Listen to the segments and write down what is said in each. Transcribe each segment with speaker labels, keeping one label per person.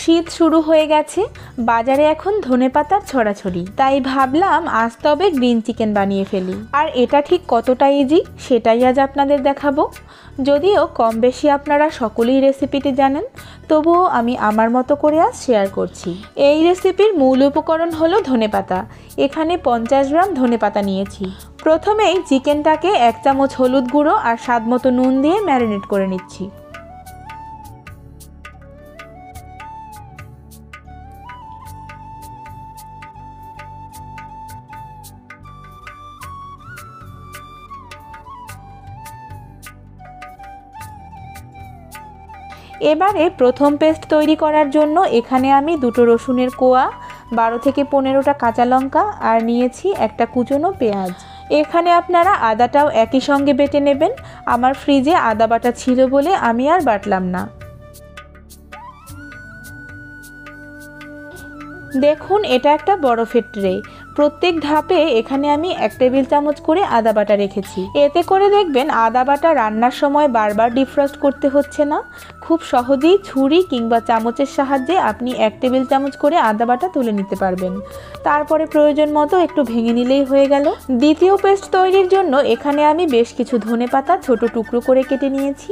Speaker 1: শীত শুরু হয়ে গেছে, বাজারে এখন ধনেপাতার ছড়াছড়ি, তাই ভাবলাম আজ তবে গ্রিন চিকেন বানিয়ে ফেলি। আর এটা ঠিক কতটা ইজি সেটাই আজ আপনাদের দেখাবো। যদিও কম বেশি আপনারা সকলেই রেসিপিটি জানেন, তবুও আমি আমার মতো করে আজ শেয়ার করছি। এই রেসিপির মূল উপকরণ হলো ধনেপাতা। এখানে 50 গ্রাম ধনেপাতা নিয়েছি। প্রথমেই চিকেনটাকে 1 চামচ হলুদ গুঁড়ো আর স্বাদ মতো নুন দিয়ে ম্যারিনেট করে নিচ্ছি। এবারে প্রথম পেস্ট তৈরি করার জন্য এখানে আমি 2টো রসুনের কোয়া, 12 থেকে 15টা কাঁচা লঙ্কা আর নিয়েছি একটা কুচনো পেঁয়াজ। এখানে আপনারা আদাটাও একই সঙ্গে বেটে নেবেন। আমার ফ্রিজে আদা বাটা ছিল বলে আমি আর বাটলাম না। দেখুন এটা একটা বরফের ট্রে। প্রত্যেক ধাপে এখানে আমি 1 টেবিল চামচ করে আদা বাটা রেখেছি। এতে করে দেখবেন আদা বাটা রান্নার সময় বারবার ডিফ্রস্ট করতে হচ্ছে না। খুব সহজেই ছুরি কিংবা চামচের সাহায্যে আপনি 1 টেবিল চামচ করে আদা বাটা তুলে নিতে পারবেন। তারপরে প্রয়োজন মতো একটু ভেঙে নিলেই হয়ে গেল। দ্বিতীয় পেস্ট তৈরির জন্য এখানে আমি বেশ কিছু ধনেপাতা ছোট টুকরো করে কেটে নিয়েছি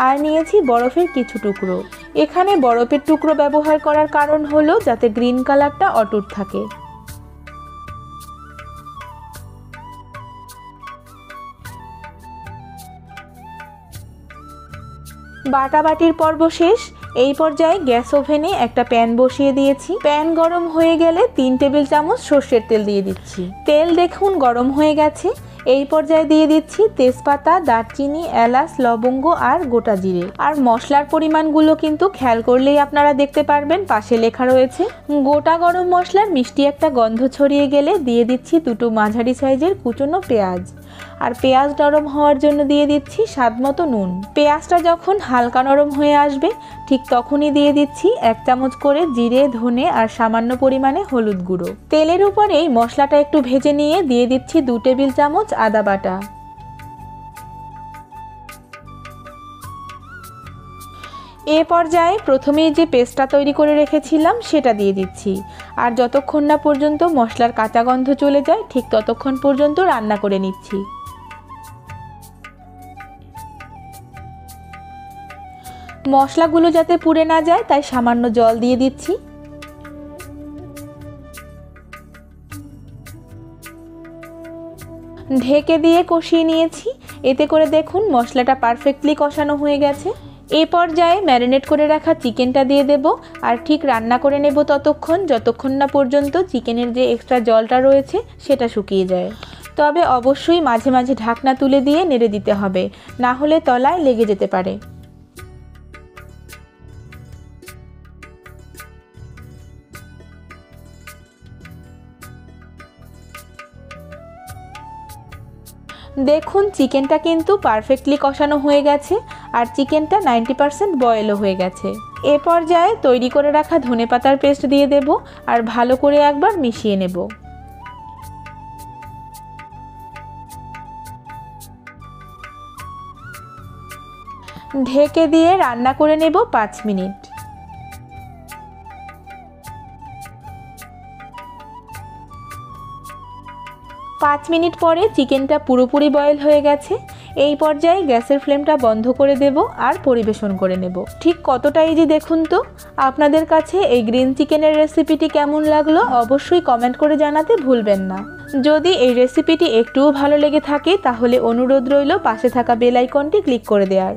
Speaker 1: আর নিয়েছি বরফের কিছু টুকরো। এখানে বরফের টুকরো ব্যবহার করার কারণ হলো যাতে গ্রিন কালারটা অটুট থাকে। বাটাবাটির পর্ব শেষ। এই পর্যায়ে গ্যাস ওভেনে একটা প্যান বসিয়ে দিয়েছি। প্যান গরম হয়ে গেলে 3 টেবিল চামচ সর্ষের তেল দিয়ে দিচ্ছি। তেল দেখুন গরম হয়ে গেছে। এই পর্যায়ে দিয়ে দিচ্ছি তেজপাতা, দারচিনি, এলাচ, লবঙ্গ আর গোটা জিরে। আর মশলার পরিমাণগুলো কিন্তু খেয়াল করলেই আপনারা দেখতে পারবেন, পাশে লেখা রয়েছে। গোটা গরম মশলার মিষ্টি একটা গন্ধ ছড়িয়ে গেলে দিয়ে দিচ্ছি 2টো মাঝারি সাইজের কুচনো পেঁয়াজ। আর পেঁয়াজ নরম হওয়ার জন্য দিয়ে দিচ্ছি স্বাদ মতো নুন। পেঁয়াজটা যখন হালকা নরম হয়ে আসবে ঠিক তখনই দিয়ে দিচ্ছি 1 চামচ করে জিরে, ধনে আর সামান্য পরিমাণে হলুদ গুঁড়ো। তেলের উপরেই মশলাটা একটু ভেজে নিয়ে দিয়ে দিচ্ছি 2 টেবিল চামচ আদা বাটা। এ পর্যায়ে প্রথমেই যে পেস্টটা তৈরি করে রেখেছিলাম সেটা দিয়ে দিচ্ছি। আর যতক্ষণ না পর্যন্ত মশলার কাঁচা গন্ধ চলে যায় ঠিক ততক্ষণ পর্যন্ত রান্না করে নিচ্ছি। মশলাগুলো যাতে পুড়ে না যায় তাই সামান্য জল দিয়ে দিচ্ছি। ঢেকে দিয়ে কষিয়ে নিয়েছি। এতে করে দেখুন মশলাটা পারফেক্টলি কষানো হয়ে গেছে। এই পর্যায়ে ম্যারিনেট করে রাখা চিকেনটা দিয়ে দেব আর ঠিক রান্না করে নেব ততক্ষণ যতক্ষণ না পর্যন্ত চিকেনের যে এক্সট্রা জলটা রয়েছে সেটা শুকিয়ে যায়। তবে অবশ্যই মাঝে মাঝে ঢাকনা তুলে দিয়ে নেড়ে দিতে হবে, না হলে তলায় লেগে যেতে পারে। দেখুন চিকেনটা কিন্তু পারফেক্টলি কষানো হয়ে গেছে আর চিকেনটা 90% বয়েলও হয়ে গেছে। এ পর্যায়ে তৈরি করে রাখা ধনেপাতার পেস্ট দিয়ে দেব আর ভালো করে একবার মিশিয়ে নেব। ঢেকে দিয়ে রান্না করে নেব 5 মিনিট। পাঁচ মিনিট পরে চিকেনটা পুরোপুরি বয়েল হয়ে গেছে। এই পর্যায়ে গ্যাসের ফ্লেমটা বন্ধ করে দেব আর পরিবেশন করে নেব। ঠিক কতটা ইজি দেখুন তো। আপনাদের কাছে এই গ্রিন চিকেনের রেসিপিটি কেমন লাগলো অবশ্যই কমেন্ট করে জানাতে ভুলবেন না। যদি এই রেসিপিটি একটুও ভালো লেগে থাকে তাহলে অনুরোধ রইল পাশে থাকা বেল আইকনটি ক্লিক করে দেওয়ার।